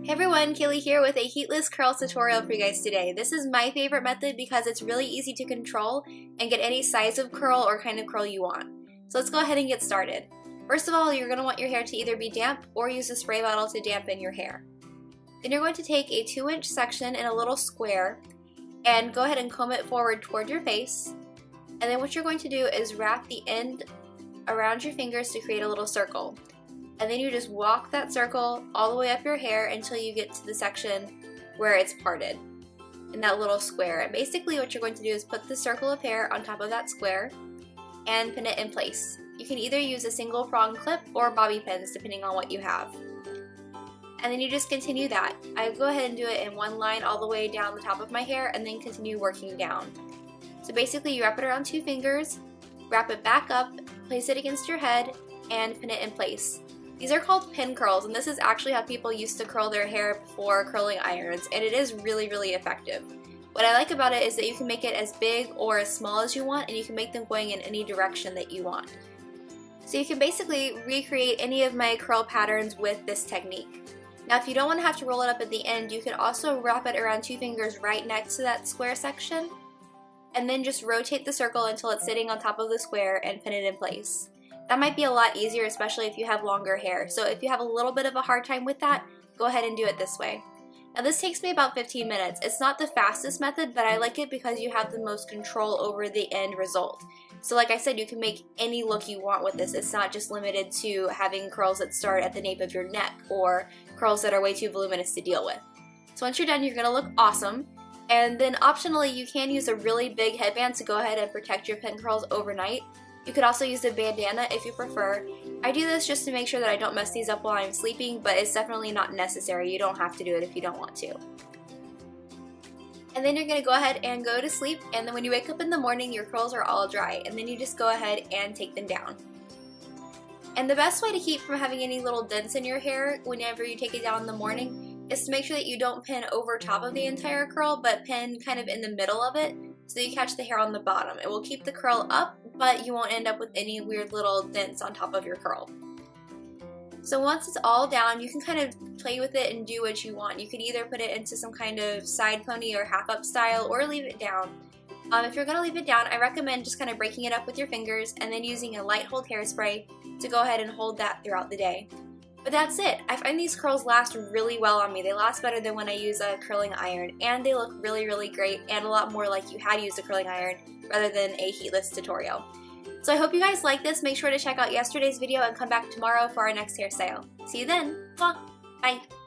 Hey everyone, Kaylee here with a heatless curl tutorial for you guys today. This is my favorite method because it's really easy to control and get any size of curl or kind of curl you want. So let's go ahead and get started. First of all, you're going to want your hair to either be damp or use a spray bottle to dampen your hair. Then you're going to take a 2-inch section in a little square and go ahead and comb it forward toward your face. And then what you're going to do is wrap the end around your fingers to create a little circle. And then you just walk that circle all the way up your hair until you get to the section where it's parted in that little square. And basically what you're going to do is put the circle of hair on top of that square and pin it in place. You can either use a single prong clip or bobby pins depending on what you have. And then you just continue that. I go ahead and do it in one line all the way down the top of my hair and then continue working down. So basically you wrap it around 2 fingers, wrap it back up, place it against your head, and pin it in place. These are called pin curls, and this is actually how people used to curl their hair before curling irons, and it is really, really effective. What I like about it is that you can make it as big or as small as you want, and you can make them going in any direction that you want. So you can basically recreate any of my curl patterns with this technique. Now if you don't want to have to roll it up at the end, you can also wrap it around 2 fingers right next to that square section, and then just rotate the circle until it's sitting on top of the square and pin it in place. That might be a lot easier, especially if you have longer hair. So if you have a little bit of a hard time with that, go ahead and do it this way. Now this takes me about 15 minutes. It's not the fastest method, but I like it because you have the most control over the end result. So like I said, you can make any look you want with this. It's not just limited to having curls that start at the nape of your neck or curls that are way too voluminous to deal with. So once you're done, you're going to look awesome. And then optionally, you can use a really big headband to go ahead and protect your pin curls overnight. You could also use a bandana if you prefer. I do this just to make sure that I don't mess these up while I'm sleeping, but it's definitely not necessary. You don't have to do it if you don't want to. And then you're going to go ahead and go to sleep, and then when you wake up in the morning, your curls are all dry, and then you just go ahead and take them down. And the best way to keep from having any little dents in your hair whenever you take it down in the morning is to make sure that you don't pin over top of the entire curl, but pin kind of in the middle of it, so you catch the hair on the bottom. It will keep the curl up, but you won't end up with any weird little dents on top of your curl. So once it's all down, you can kind of play with it and do what you want. You could either put it into some kind of side pony or half up style, or leave it down. If you're going to leave it down, I recommend just kind of breaking it up with your fingers and then using a light hold hairspray to go ahead and hold that throughout the day. But that's it. I find these curls last really well on me. They last better than when I use a curling iron, and they look really, really great and a lot more like you had used a curling iron rather than a heatless tutorial. So I hope you guys like this. Make sure to check out yesterday's video and come back tomorrow for our next hairstyle. See you then. Mwah. Bye.